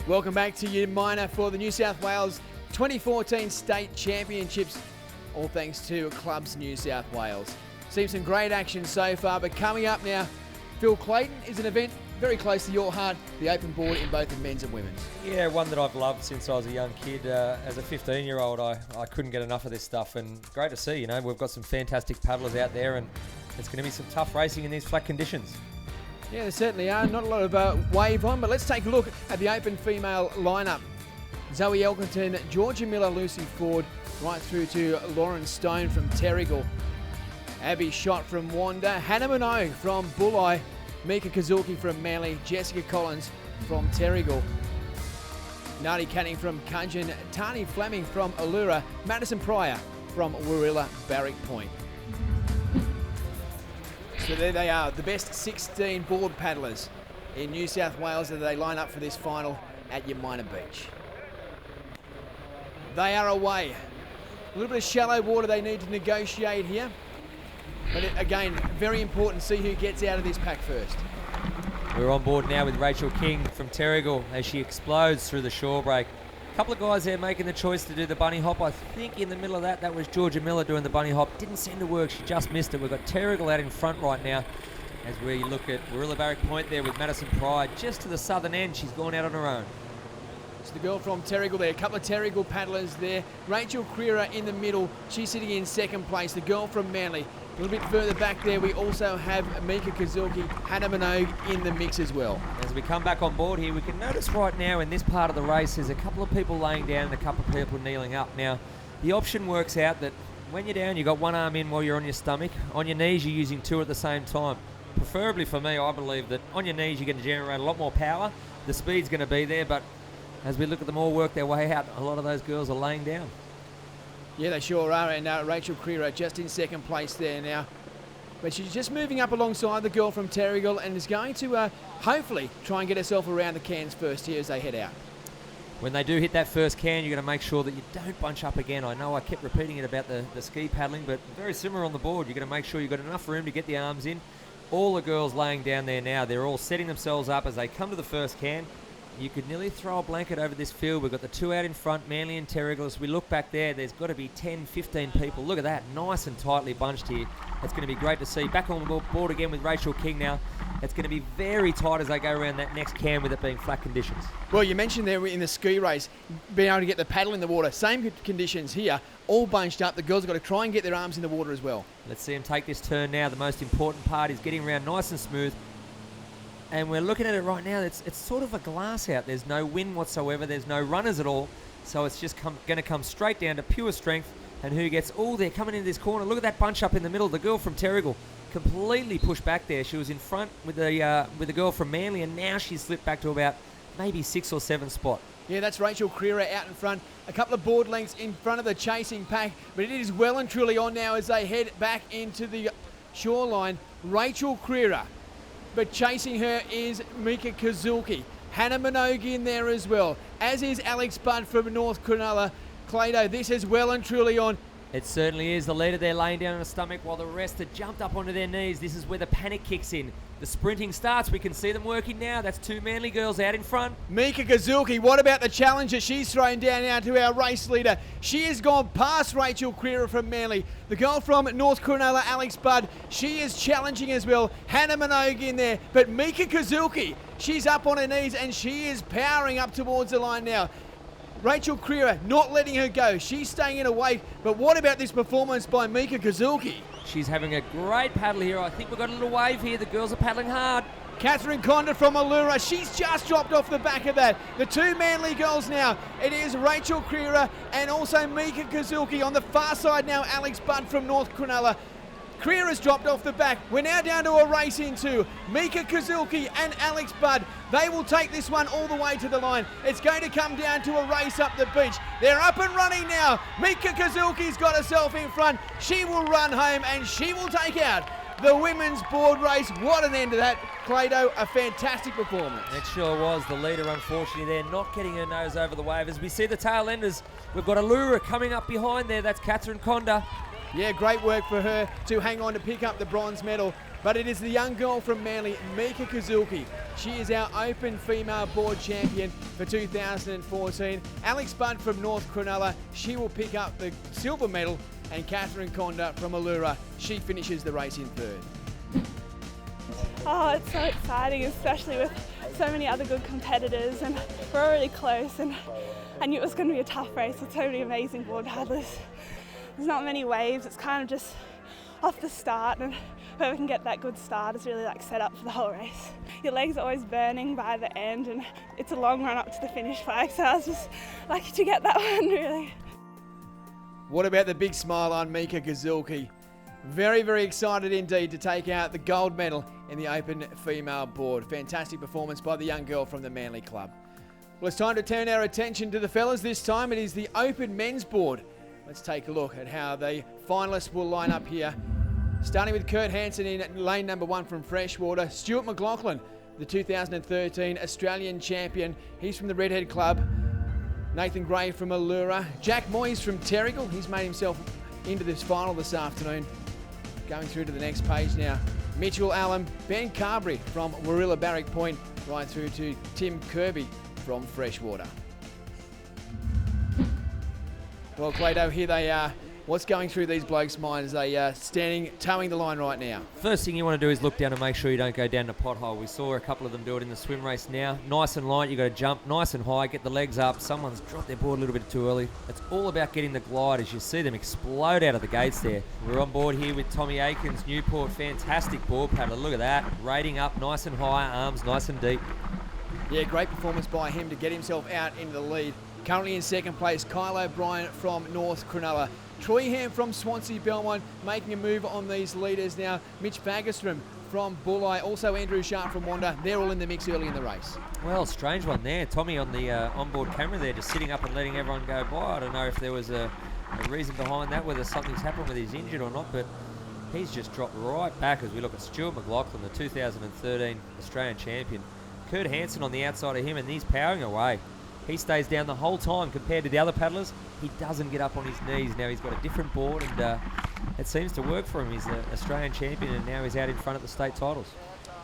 Welcome back to Umina for the New South Wales 2014 State Championships, all thanks to Clubs New South Wales. Seen some great action so far, but coming up now, Phil Clayton is an event very close to your heart, the open board in both the men's and women's. Yeah, one that I've loved since I was a young kid. As a 15-year-old, I couldn't get enough of this stuff, and great to see, we've got some fantastic paddlers out there, and it's going to be some tough racing in these flat conditions. Yeah, there certainly are. Not a lot of wave on, but let's take a look at the open female lineup. Zoe Elkington, Georgia Miller, Lucy Ford, right through to Lauren Stone from Terrigal. Abby Schott from Wanda, Hannah Minogue from Bulli, Mika Kazuki from Manly, Jessica Collins from Terrigal. Nadi Canning from Cudgeon, Tani Fleming from Allura, Madison Pryor from Warilla Barrack Point. So there they are, the best 16 board paddlers in New South Wales as they line up for this final at Umina Beach. They are away. A little bit of shallow water they need to negotiate here. But again, very important to see who gets out of this pack first. We're on board now with Rachel King from Terrigal as she explodes through the shore break. A couple of guys there making the choice to do the bunny hop. I think in the middle of that was Georgia Miller doing the bunny hop. Didn't seem to work, she just missed it. We've got Terrigal out in front right now as we look at Warilla Barrack Point there with Madison Pryor just to the southern end. She's gone out on her own. So the girl from Terrigal there, a couple of Terrigal paddlers there. Rachel Creera in the middle, she's sitting in second place. The girl from Manly. A little bit further back there, we also have Mika Kazuki, Hannah Minogue in the mix as well. As we come back on board here, we can notice right now in this part of the race, there's a couple of people laying down and a couple of people kneeling up. Now, the option works out that when you're down, you've got one arm in while you're on your stomach. On your knees, you're using two at the same time. Preferably for me, I believe that on your knees, you're going to generate a lot more power. The speed's going to be there, but as we look at them all work their way out, a lot of those girls are laying down. Yeah, they sure are, and Rachel Creera just in second place there now. But she's just moving up alongside the girl from Terrigal and is going to hopefully try and get herself around the cans first here as they head out. When they do hit that first can, you're going to make sure that you don't bunch up again. I know I kept repeating it about the ski paddling, but very similar on the board. You're going to make sure you've got enough room to get the arms in. All the girls laying down there now, they're all setting themselves up as they come to the first can. You could nearly throw a blanket over this field. We've got the two out in front, Manly and Terrigal. As we look back there, there's got to be 10, 15 people. Look at that, nice and tightly bunched here. It's going to be great to see. Back on board again with Rachel King now. It's going to be very tight as they go around that next can with it being flat conditions. Well, you mentioned there in the ski race, being able to get the paddle in the water. Same conditions here, all bunched up. The girls have got to try and get their arms in the water as well. Let's see them take this turn now. The most important part is getting around nice and smooth. And we're looking at it right now, it's sort of a glass out. There's no wind whatsoever, there's no runners at all. So it's just going to come straight down to pure strength. And who gets, they're coming into this corner. Look at that bunch up in the middle. The girl from Terrigal completely pushed back there. She was in front with the girl from Manly, and now she's slipped back to about maybe 6 or 7 spot. Yeah, that's Rachel Creera out in front. A couple of board lengths in front of the chasing pack, but it is well and truly on now as they head back into the shoreline. Rachel Creera. But chasing her is Mika Kazuki. Hannah Minogue in there as well, as is Alex Budd from North Cronulla. Clado, this is well and truly on. It certainly is. The leader there laying down on her stomach while the rest are jumped up onto their knees. This is where the panic kicks in. The sprinting starts. We can see them working now. That's two Manly girls out in front. Mika Kazuki, what about the challenge that she's thrown down now to our race leader? She has gone past Rachel Creera from Manly. The girl from North Cronulla, Alex Budd, she is challenging as well. Hannah Minogue in there, but Mika Kazuki, she's up on her knees and she is powering up towards the line now. Rachel Creera not letting her go. She's staying in a wake. But what about this performance by Mika Kazuki? She's having a great paddle here. I think we've got a little wave here. The girls are paddling hard. Catherine Conda from Allura. She's just dropped off the back of that. The two Manly girls now. It is Rachel Creera and also Mika Kazuki. On the far side now, Alex Budd from North Cronulla. Creera's dropped off the back. We're now down to a race into Mika Kazuki and Alex Budd. They will take this one all the way to the line. It's going to come down to a race up the beach. They're up and running now. Mika Kazuki's got herself in front. She will run home and she will take out the women's board race. What an end to that, Clado. A fantastic performance. It sure was. The leader, unfortunately, there, not getting her nose over the wave. As we see the tail enders, we've got Allura coming up behind there. That's Catherine Conda. Yeah, great work for her to hang on to pick up the bronze medal. But it is the young girl from Manly, Mika Kazuki. She is our Open Female Board Champion for 2014. Alex Budd from North Cronulla, she will pick up the silver medal. And Catherine Conda from Allura, she finishes the race in third. Oh, it's so exciting, especially with so many other good competitors, and we're already close, and I knew it was going to be a tough race with so many amazing board paddlers. There's not many waves, it's kind of just off the start, and whoever can get that good start is really like set up for the whole race. Your legs are always burning by the end, and it's a long run up to the finish flag, so I was just lucky to get that one, really. What about the big smile on Mika Kazuki? Very, very excited indeed to take out the gold medal in the Open Female Board. Fantastic performance by the young girl from the Manly Club. Well, it's time to turn our attention to the fellas. This time it is the Open Men's Board. Let's take a look at how the finalists will line up here. Starting with Kurt Hansen in lane number 1 from Freshwater. Stuart McLaughlin, the 2013 Australian champion. He's from the Redhead Club. Nathan Gray from Allura. Jack Moyes from Terrigal. He's made himself into this final this afternoon. Going through to the next page now. Mitchell Allen, Ben Carberry from Warilla Barrack Point, right through to Tim Kirby from Freshwater. Well, Clado, here they are. What's going through these blokes' minds? They are towing the line right now. First thing you want to do is look down and make sure you don't go down the pothole. We saw a couple of them do it in the swim race now. Nice and light, you got to jump nice and high, get the legs up. Someone's dropped their board a little bit too early. It's all about getting the glide as you see them explode out of the gates there. We're on board here with Tommy Aikens, Newport, fantastic board paddler. Look at that, rating up nice and high, arms nice and deep. Yeah, great performance by him to get himself out into the lead. Currently in second place, Kyle O'Brien from North Cronulla. Troy Ham from Swansea Belmont making a move on these leaders now. Mitch Fagerstrom from Bulli, also Andrew Sharp from Wanda. They're all in the mix early in the race. Well, strange one there. Tommy on the onboard camera there, just sitting up and letting everyone go by. I don't know if there was a reason behind that, whether something's happened, whether he's injured or not, but he's just dropped right back as we look at Stuart McLaughlin, the 2013 Australian champion. Kurt Hansen on the outside of him, and he's powering away. He stays down the whole time compared to the other paddlers. He doesn't get up on his knees. Now he's got a different board, and it seems to work for him. He's the Australian champion, and now he's out in front at the state titles.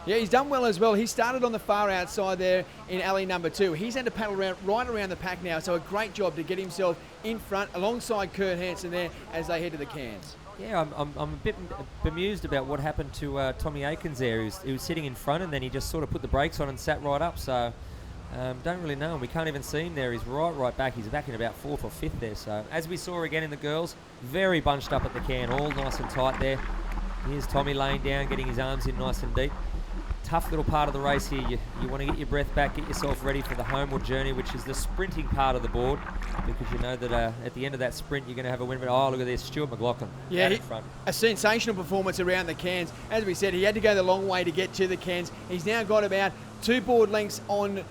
Yeah, he's done well as well. He started on the far outside there in alley number 2. He's had to paddle right around the pack now, so a great job to get himself in front alongside Kurt Hansen there as they head to the cans. Yeah, I'm a bit bemused about what happened to Tommy Aikens there. He was sitting in front, and then he just sort of put the brakes on and sat right up, so don't really know him. We can't even see him there. He's right back. He's back in about 4th or 5th there. So as we saw again in the girls, very bunched up at the can, all nice and tight there. Here's Tommy laying down, getting his arms in nice and deep. Tough little part of the race here. You want to get your breath back, get yourself ready for the homeward journey, which is the sprinting part of the board, because you know that at the end of that sprint you're going to have a win. But oh, look at this, Stuart McLaughlin out in front. A sensational performance around the cans. As we said, he had to go the long way to get to the cans. He's now got about 2 board lengths on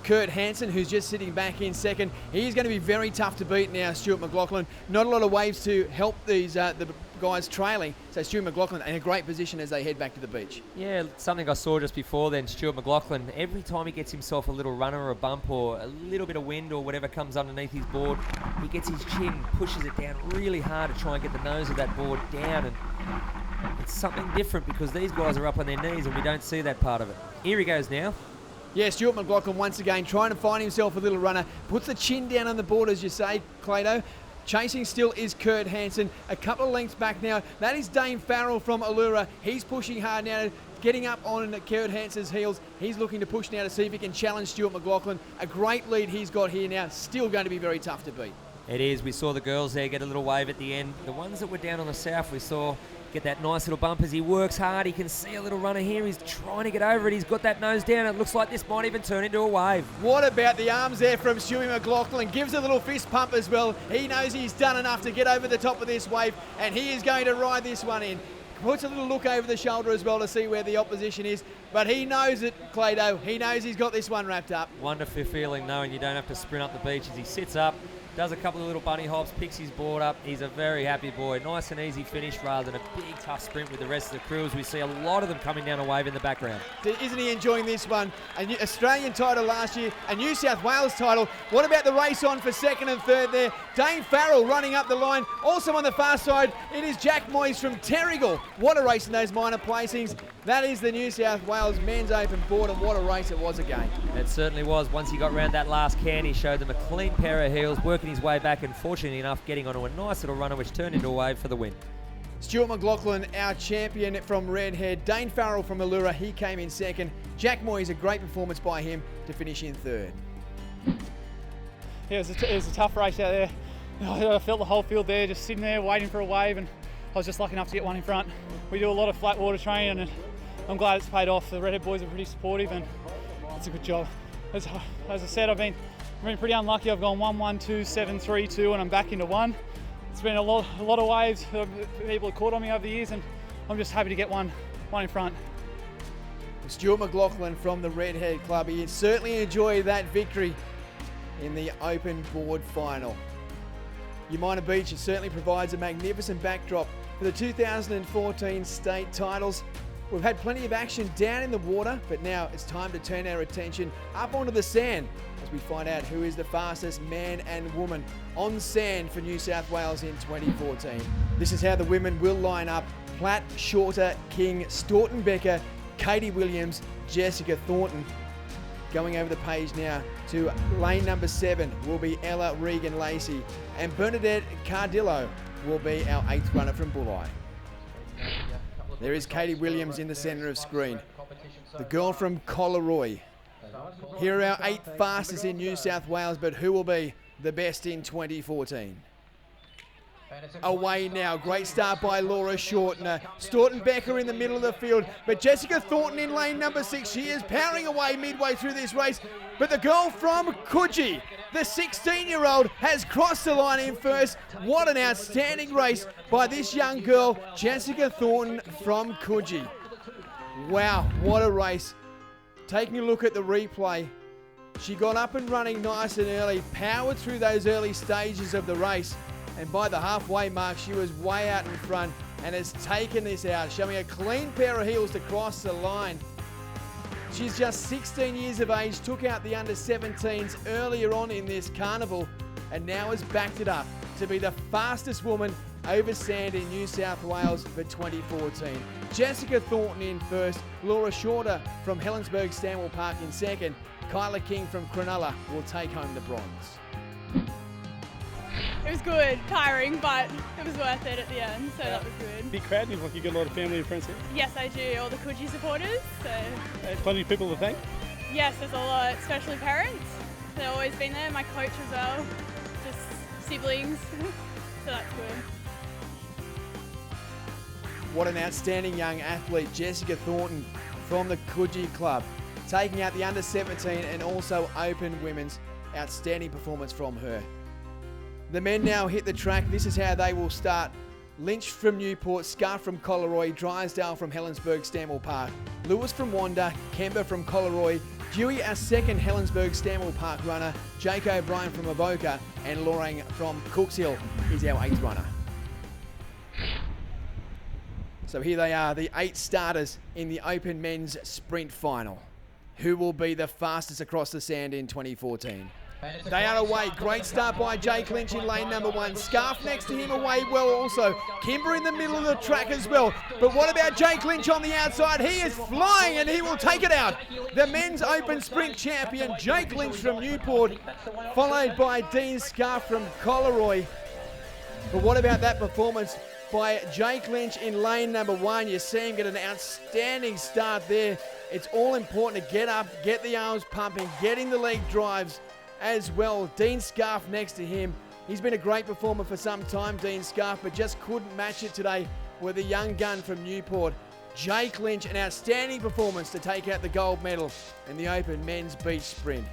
Kurt Hansen, who's just sitting back in second. He's going to be very tough to beat now, Stuart McLaughlin. Not a lot of waves to help these the guys trailing. So Stuart McLaughlin in a great position as they head back to the beach. Yeah, something I saw just before then, Stuart McLaughlin, every time he gets himself a little runner or a bump or a little bit of wind or whatever comes underneath his board, he gets his chin, pushes it down really hard to try and get the nose of that board down, and it's something different because these guys are up on their knees and we don't see that part of it. Here he goes now. Yeah, Stuart McLaughlin once again trying to find himself a little runner. Puts the chin down on the board, as you say, Clado. Chasing still is Kurt Hansen. A couple of lengths back now. That is Dane Farrell from Allura. He's pushing hard now, getting up on Kurt Hansen's heels. He's looking to push now to see if he can challenge Stuart McLaughlin. A great lead he's got here now. Still going to be very tough to beat. It is. We saw the girls there get a little wave at the end. The ones that were down on the south, we saw get that nice little bump as he works hard. He can see a little runner here. He's trying to get over it. He's got that nose down. It looks like this might even turn into a wave. What about the arms there from Stewie McLaughlin? Gives a little fist pump as well. He knows he's done enough to get over the top of this wave, and he is going to ride this one in. Puts a little look over the shoulder as well to see where the opposition is, but he knows it, Clado. He knows he's got this one wrapped up. Wonderful feeling knowing you don't have to sprint up the beach as he sits up, does a couple of little bunny hops, picks his board up. He's a very happy boy. Nice and easy finish rather than a big tough sprint with the rest of the crew, as we see a lot of them coming down a wave in the background. Isn't he enjoying this one? An Australian title last year, a New South Wales title. What about the race on for second and third there? Dane Farrell running up the line. Also on the far side, it is Jack Moyes from Terrigal. What a race in those minor placings. That is the New South Wales Men's Open board, and what a race it was again. It certainly was. Once he got round that last can, he showed them a clean pair of heels, working his way back and fortunately enough getting onto a nice little runner which turned into a wave for the win. Stuart McLaughlin, our champion from Redhead. Dane Farrell from Allura, he came in second. Jack Moyes, a great performance by him to finish in third. Yeah, it was a tough race out there. I felt the whole field there, just sitting there waiting for a wave, and I was just lucky enough to get one in front. We do a lot of flat water training, and I'm glad it's paid off. The Redhead boys are pretty supportive, and it's a good job. As I said, I've been pretty unlucky. I've gone 1-1, 2-7, 3-2, and I'm back into 1. It's been a lot of waves. People have caught on me over the years, and I'm just happy to get one in front. Stuart McLaughlin from the Redhead Club. He certainly enjoyed that victory in the open board final. Umina Beach certainly provides a magnificent backdrop for the 2014 state titles. We've had plenty of action down in the water, but now it's time to turn our attention up onto the sand as we find out who is the fastest man and woman on sand for New South Wales in 2014. This is how the women will line up. Platt, Shorter, King, Staunton Becker, Katie Williams, Jessica Thornton. Going over the page now to lane number 7 will be Ella Regan-Lacey, and Bernadette Cardillo will be our 8th runner from Bulli. There is Katie Williams in the centre of screen, the girl from Collaroy. Here are our 8 fastest in New South Wales, but who will be the best in 2014? Away now, great start by Laura Shortner. Staunton Becker in the middle of the field, but Jessica Thornton in lane number 6. She is powering away midway through this race, but the girl from Coogee, the 16-year-old, has crossed the line in first. What an outstanding race by this young girl, Jessica Thornton from Coogee. Wow, what a race. Taking a look at the replay, she got up and running nice and early, powered through those early stages of the race, and by the halfway mark, she was way out in front and has taken this out, showing a clean pair of heels to cross the line. She's just 16 years of age, took out the under-17s earlier on in this carnival, and now has backed it up to be the fastest woman over sand in New South Wales for 2014. Jessica Thornton in first, Laura Shorter from Helensburgh Stanwell Park in second, Kyla King from Cronulla will take home the bronze. It was good, tiring, but it was worth it at the end, so that was good. Big crowd, like you got a lot of family and friends here. Yes, I do, all the Coogee supporters, so... Plenty of people to thank. Yes, there's a lot, especially parents. They've always been there, my coach as well, just siblings, so that's good. What an outstanding young athlete, Jessica Thornton from the Coogee Club, taking out the under-17 and also open women's. Outstanding performance from her. The men now hit the track. This is how they will start. Lynch from Newport, Scarf from Collaroy, Drysdale from Helensburgh Stanwell Park, Lewis from Wanda, Kemba from Collaroy, Dewey, our second Helensburgh Stanwell Park runner, Jake O'Brien from Avoca, and Lorang from Cookshill is our 8th runner. So here they are, the 8 starters in the Open Men's Sprint Final. Who will be the fastest across the sand in 2014? They are away. Great start by Jake Lynch in lane number 1. Scarf next to him away well also. Kimber in the middle of the track as well. But what about Jake Lynch on the outside? He is flying and he will take it out. The men's open sprint champion, Jake Lynch from Newport, followed by Dean Scarf from Collaroy. But what about that performance by Jake Lynch in lane number 1? You see him get an outstanding start there. It's all important to get up, get the arms pumping, getting the leg drives as well. Dean Scarf next to him. He's been a great performer for some time, Dean Scarf, but just couldn't match it today with a young gun from Newport. Jake Lynch, an outstanding performance to take out the gold medal in the Open Men's Beach Sprint.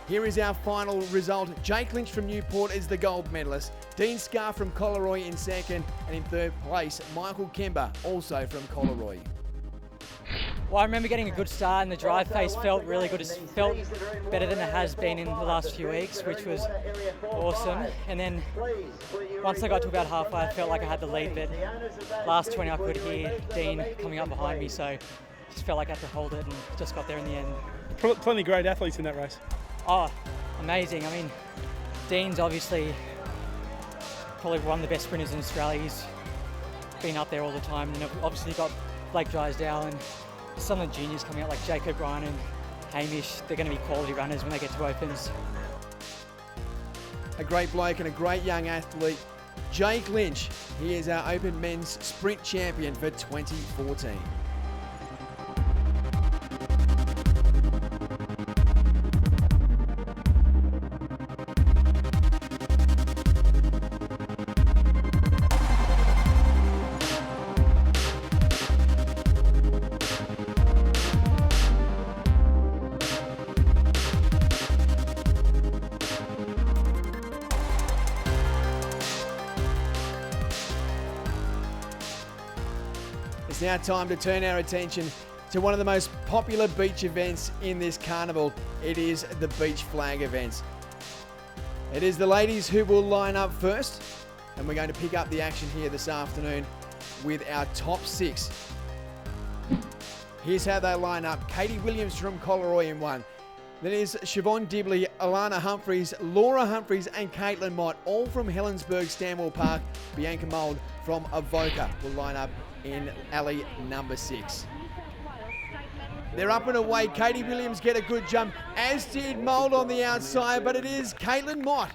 Here is our final result. Jake Lynch from Newport is the gold medalist. Dean Scarf from Collaroy in second, and in third place, Michael Kemba, also from Collaroy. Well, I remember getting a good start and the drive phase felt really good. It felt better than it has been in the last few weeks, which was awesome. And then once I got to about halfway, I felt like I had the lead, but last 20 I could hear Dean coming up behind me, so just felt like I had to hold it and just got there in the end. Plenty of great athletes in that race. Oh, amazing. I mean, Dean's obviously probably one of the best sprinters in Australia. He's been up there all the time, and obviously you've got Blake Drysdale and some of the juniors coming out like Jake O'Brien and Hamish. They're going to be quality runners when they get to opens. A great bloke and a great young athlete, Jake Lynch. He is our Open Men's Sprint Champion for 2014. It's now time to turn our attention to one of the most popular beach events in this carnival. It is the beach flag events. It is the ladies who will line up first, and we're going to pick up the action here this afternoon with our top 6. Here's how they line up. Katie Williams from Collaroy in 1. Then is Siobhan Dibley, Alana Humphries, Laura Humphries and Caitlin Mott, all from Helensburgh Stanwell Park. Bianca Mould from Avoca will line up in alley number 6. They're up and away. Katie Williams get a good jump, as did Mould on the outside, but it is Caitlin Mott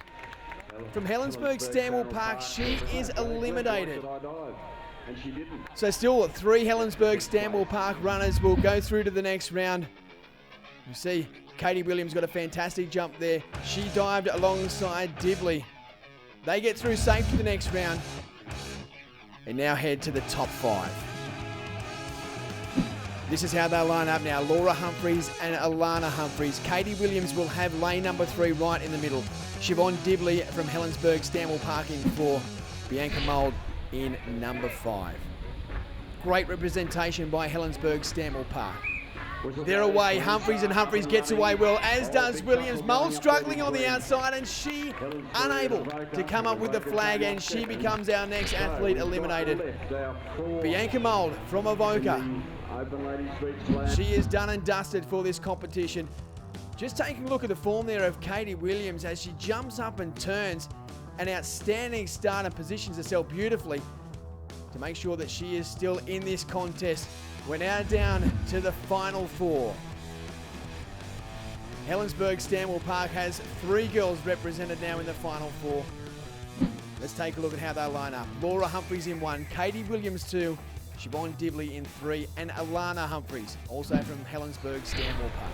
from Helensburgh Stanwell Park. She is eliminated. So still 3 Helensburgh Stanwell Park runners will go through to the next round. You see Katie Williams got a fantastic jump there. She dived alongside Dibley. They get through safe to the next round and now head to the top 5. This is how they line up now. Laura Humphries and Alana Humphries. Katie Williams will have lane number 3 right in the middle. Siobhan Dibley from Helensburgh Stanwell Park in 4. Bianca Mould in number 5. Great representation by Helensburgh Stanwell Park. They're away. Humphries gets away well, as does Williams. Mould struggling on the outside, and she unable to come up with the flag, and she becomes our next athlete eliminated. Bianca Mould from Avoca. She is done and dusted for this competition. Just taking a look at the form there of Katie Williams as she jumps up and turns. An outstanding start and positions herself beautifully to make sure that she is still in this contest. We're now down to the final 4. Helensburgh Stanwell Park has 3 girls represented now in the final 4. Let's take a look at how they line up. Laura Humphries in 1, Katie Williams 2, Siobhan Dibley in 3, and Alana Humphries, also from Helensburgh Stanwell Park,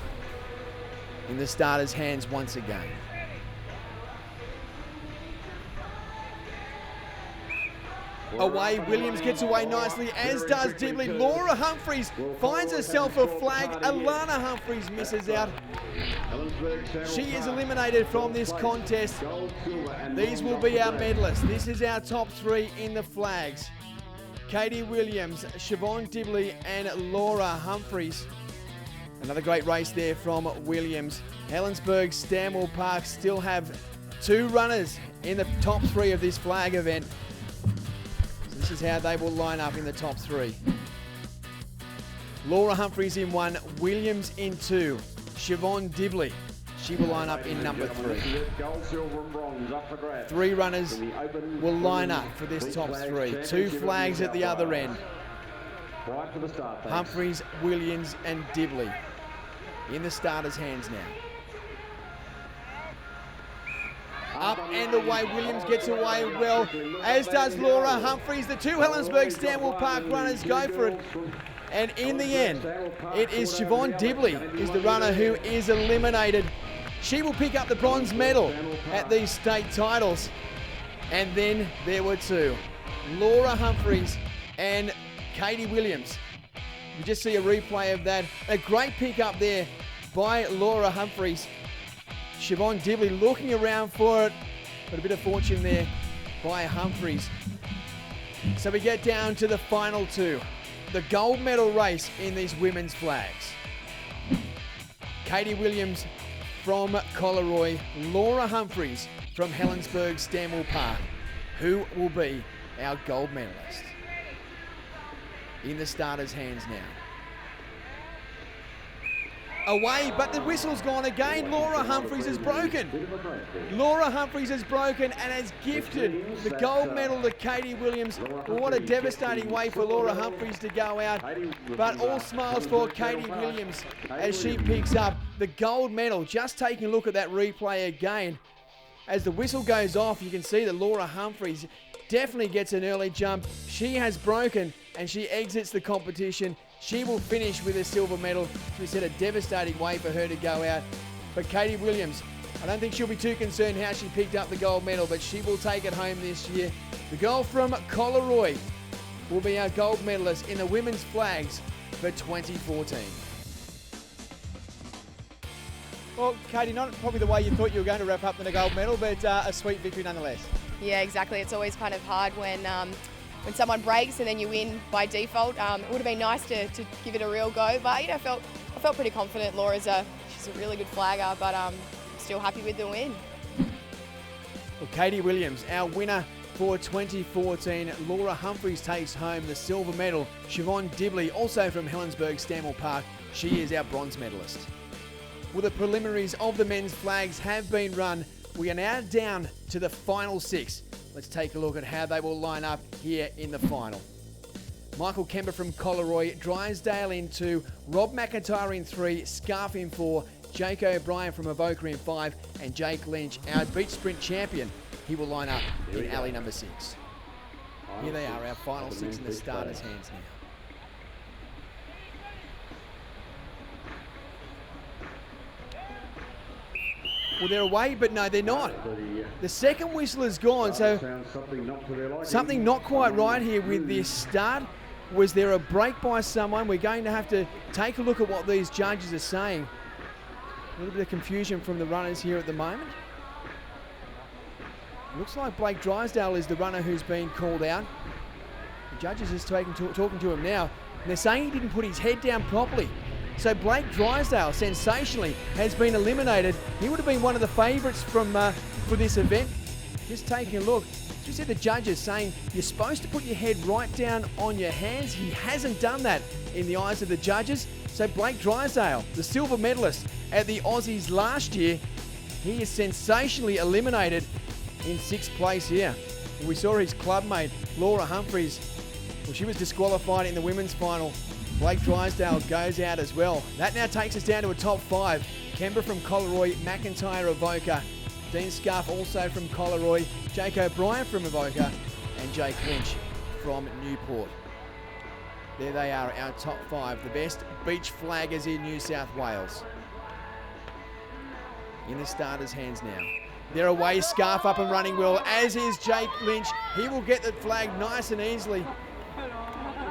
in the starters' hands once again. Away, Williams gets away nicely, as does Dibley. Laura Humphries finds herself a flag. Alana Humphries misses out. She is eliminated from this contest. These will be our medalists. This is our top 3 in the flags. Katie Williams, Siobhan Dibley and Laura Humphries. Another great race there from Williams. Helensburgh Stanwell Park still have 2 runners in the top 3 of this flag event. This is how they will line up in the top 3. Laura Humphries in 1, Williams in 2, Siobhan Dibley. She will line up in number 3. 3 runners will line up for this top 3. 2 flags at the other end. Humphries, Williams and Dibley in the starters' hands now. Up and away, Williams gets away well, as does Laura Humphries. The 2 Helensburgh Stanwell Park runners go for it. And in the end, it is Siobhan Dibley is the runner who is eliminated. She will pick up the bronze medal at these state titles. And then there were 2, Laura Humphries and Katie Williams. You just see a replay of that. A great pick up there by Laura Humphries. Siobhan Dibley looking around for it, but a bit of fortune there by Humphries. So we get down to the final 2. the gold medal race in these women's flags. Katie Williams from Collaroy, Laura Humphries from Helensburgh Stanwell Park. Who will be our gold medalist? In the starters' hands now. Away, but the whistle's gone again. Laura Humphries has broken. Laura Humphries has broken and has gifted the gold medal to Katie Williams. Well, what a devastating way for Laura Humphries to go out. But all smiles for Katie Williams as she picks up the gold medal. Just taking a look at that replay again. As the whistle goes off, you can see that Laura Humphries definitely gets an early jump. She has broken and she exits the competition. She will finish with a silver medal. We said a devastating way for her to go out. But Katie Williams, I don't think she'll be too concerned how she picked up the gold medal, but she will take it home this year. The girl from Collaroy will be our gold medalist in the women's flags for 2014. Well, Katie, not probably the way you thought you were going to wrap up in a gold medal, but a sweet victory nonetheless. Yeah, exactly. It's always kind of hard when someone breaks and then you win by default. It would have been nice to give it a real go, but I felt pretty confident. She's a really good flagger, but still happy with the win. Well, Katie Williams, our winner for 2014. Laura Humphries takes home the silver medal. Siobhan Dibley, also from Helensburgh Stanwell Park, she is our bronze medalist. Well, the preliminaries of the men's flags have been run. We are now down to the final 6. Let's take a look at how they will line up here in the final. Michael Kember from Collaroy, Drysdale in 2, Rob McIntyre in 3, Scarf in 4, Jake O'Brien from Avoca in 5, and Jake Lynch, our beach sprint champion. He will line up in alley number 6. Here they are, our final 6 in the starters' hands now. Well, they're away, but no, they're not. The second whistle is gone, so something not quite right here with this start. Was there a break by someone? We're going to have to take a look at what these judges are saying. A little bit of confusion from the runners here at the moment. Looks like Blake Drysdale is the runner who's been called out. The judges are talking to him now, and they're saying he didn't put his head down properly. So Blake Drysdale, sensationally, has been eliminated. He would have been one of the favourites for this event. Just taking a look. You see the judges saying you're supposed to put your head right down on your hands. He hasn't done that in the eyes of the judges. So Blake Drysdale, the silver medalist at the Aussies last year, he is sensationally eliminated in 6th place here. And we saw his clubmate, Laura Humphries. Well, she was disqualified in the women's final. Blake Drysdale goes out as well. That now takes us down to a top 5. Kember from Collaroy, McIntyre Avoca, Dean Scarf also from Collaroy, Jake O'Brien from Avoca, and Jake Lynch from Newport. There they are, our top 5, the best beach flaggers in New South Wales. In the starters' hands now. They're away, Scarf up and running well, as is Jake Lynch. He will get the flag nice and easily.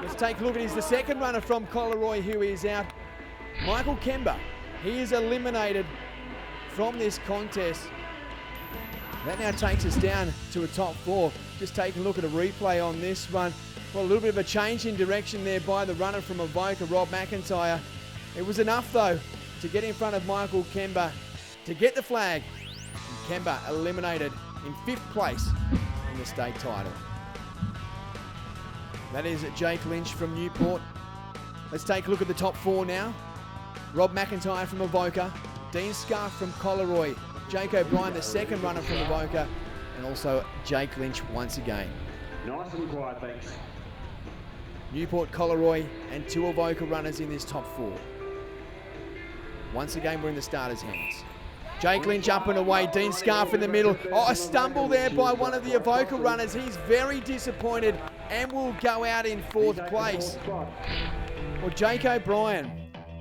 Let's take a look at the second runner from Collaroy who is out. Michael Kember. He is eliminated from this contest. That now takes us down to a top 4. Just take a look at a replay on this one. Well, a little bit of a change in direction there by the runner from Avoca, Rob McIntyre. It was enough, though, to get in front of Michael Kember to get the flag. And Kember eliminated in 5th place in the state title. That is Jake Lynch from Newport. Let's take a look at the top 4 now. Rob McIntyre from Avoca, Dean Scarf from Collaroy, Jake O'Brien, the second runner from Avoca, and also Jake Lynch once again. Nice and quiet, thanks. Newport, Collaroy, and 2 Avoca runners in this top 4. Once again, we're in the starters' hands. Jake Lynch up and away, Dean Scarf in the middle. Oh, a stumble there by one of the Avoca runners. He's very disappointed and will go out in 4th place. Well, Jake O'Brien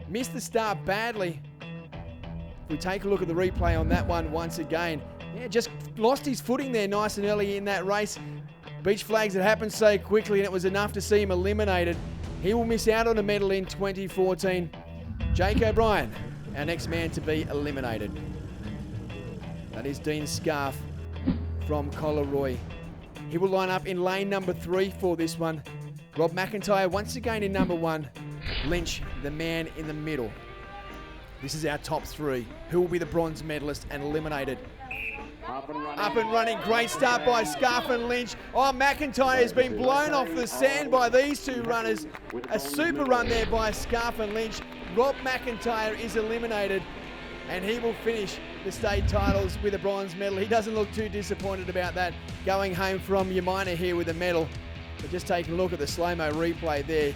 missed the start badly. If we take a look at the replay on that one once again, yeah, just lost his footing there nice and early in that race. Beach flags that happened so quickly and it was enough to see him eliminated. He will miss out on a medal in 2014. Jake O'Brien, our next man to be eliminated. That is Dean Scarf from Collaroy. He will line up in lane number 3 for this one. Rob McIntyre once again in number 1. Lynch, the man in the middle. This is our top 3. Who will be the bronze medalist and eliminated? Up and running. Great start by Scarf and Lynch. Oh, McIntyre has been blown off the sand by these two runners. A super run there by Scarf and Lynch. Rob McIntyre is eliminated, and he will finish the state titles with a bronze medal. He doesn't look too disappointed about that, going home from Umina here with a medal. But just taking a look at the slow-mo replay there.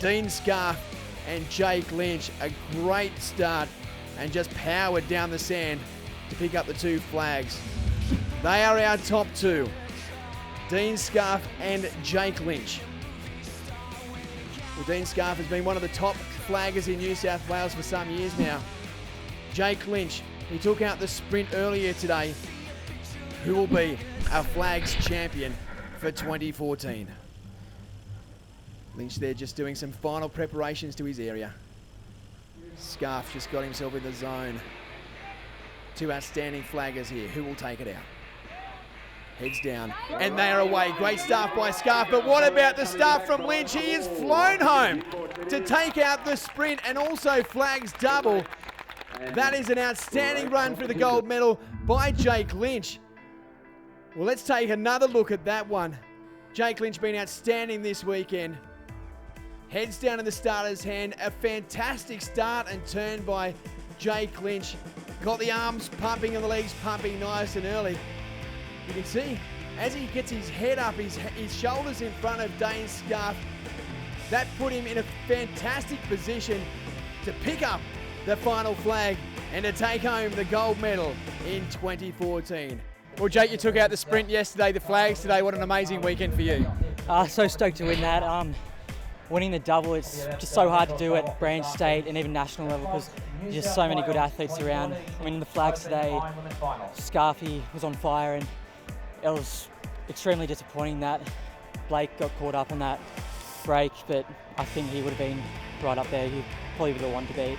Dean Scarf and Jake Lynch, a great start, and just powered down the sand to pick up the 2 flags. They are our top 2. Dean Scarf and Jake Lynch. Well, Dean Scarf has been one of the top flaggers in New South Wales for some years now. Jake Lynch, he took out the sprint earlier today. Who will be our flags champion for 2014? Lynch there just doing some final preparations to his area. Scarf just got himself in the zone. 2 outstanding flaggers here. Who will take it out? Heads down, and they are away. Great start by Scarf, but what about the start from Lynch? He is flown home to take out the sprint and also flags double. That is an outstanding run for the gold medal by Jake Lynch. Well, let's take another look at that one. Jake Lynch been outstanding this weekend. Heads down in the starter's hand. A fantastic start and turn by Jake Lynch. Got the arms pumping and the legs pumping nice and early. You can see as he gets his head up, his shoulders in front of Dean Scarf, that put him in a fantastic position to pick up the final flag and to take home the gold medal in 2014. Well, Jake, you took out the sprint yesterday, the flags today. What an amazing weekend for you. So stoked to win that. Winning the double, it's just so hard to do at branch, state and even national level because there's just so many good athletes around. Winning the flags today, Scarfy was on fire, and it was extremely disappointing that Blake got caught up on that break, but I think he would have been right up there. He'd probably be the one to beat.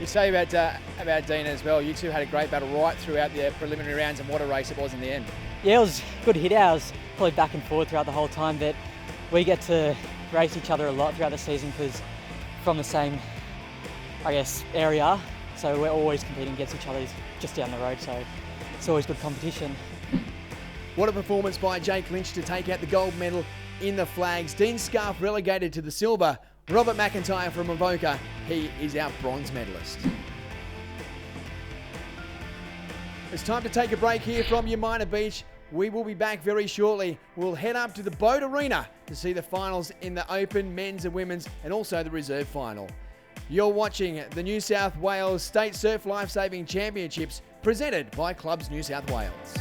You say about Dean as well. You two had a great battle right throughout the preliminary rounds, and what a race it was in the end. Yeah, it was good hit hours, probably back and forth throughout the whole time, but we get to race each other a lot throughout the season because from the same, I guess, area, so we're always competing against each other just down the road, so it's always good competition. What a performance by Jake Lynch to take out the gold medal in the flags. Dean Scarf relegated to the silver. Robert McIntyre from Avoca, he is our bronze medalist. It's time to take a break here from Umina Beach. We will be back very shortly. We'll head up to the Boat Arena to see the finals in the Open, men's and women's, and also the reserve final. You're watching the New South Wales State Surf Lifesaving Championships presented by Clubs New South Wales.